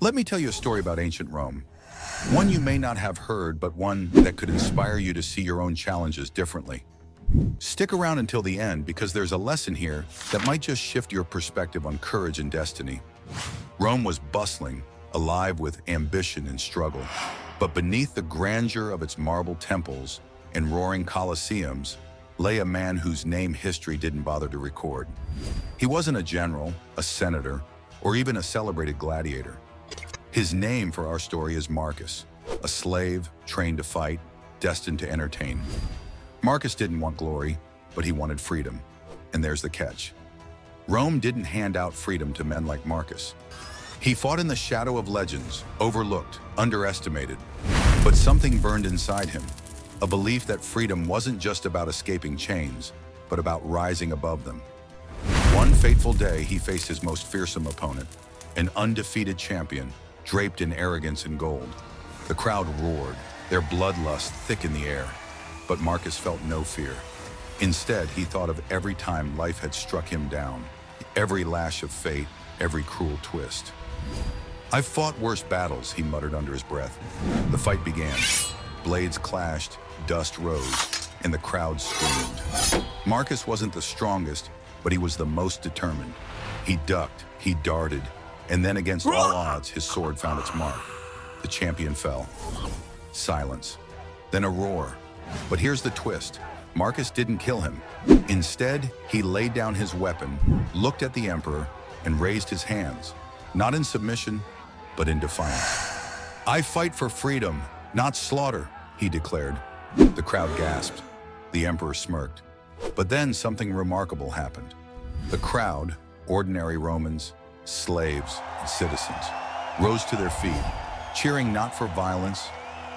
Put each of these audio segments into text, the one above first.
Let me tell you a story about ancient Rome. One you may not have heard, but one that could inspire you to see your own challenges differently. Stick around until the end because there's a lesson here that might just shift your perspective on courage and destiny. Rome was bustling, alive with ambition and struggle. But beneath the grandeur of its marble temples and roaring Colosseums lay a man whose name history didn't bother to record. He wasn't a general, a senator, or even a celebrated gladiator. His name for our story is Marcus, a slave trained to fight, destined to entertain. Marcus didn't want glory, but he wanted freedom. And there's the catch. Rome didn't hand out freedom to men like Marcus. He fought in the shadow of legends, overlooked, underestimated. But something burned inside him, a belief that freedom wasn't just about escaping chains, but about rising above them. One fateful day, he faced his most fearsome opponent, an undefeated champion, draped in arrogance and gold. The crowd roared, their bloodlust thick in the air. But Marcus felt no fear. Instead, he thought of every time life had struck him down, every lash of fate, every cruel twist. "I've fought worse battles," he muttered under his breath. The fight began. Blades clashed, dust rose, and the crowd screamed. Marcus wasn't the strongest, but he was the most determined. He ducked, he darted, and then against all odds, his sword found its mark. The champion fell. Silence. Then a roar. But here's the twist. Marcus didn't kill him. Instead, he laid down his weapon, looked at the emperor, and raised his hands, not in submission, but in defiance. "I fight for freedom, not slaughter," he declared. The crowd gasped. The emperor smirked. But then something remarkable happened. The crowd, ordinary Romans, slaves, and citizens, rose to their feet, cheering not for violence,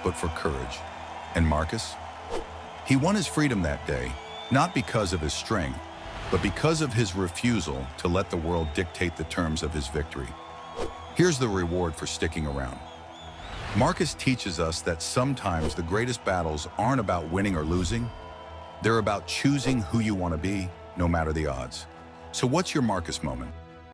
but for courage. And Marcus? He won his freedom that day, not because of his strength, but because of his refusal to let the world dictate the terms of his victory. Here's the reward for sticking around. Marcus teaches us that sometimes the greatest battles aren't about winning or losing. They're about choosing who you want to be, no matter the odds. So what's your Marcus moment?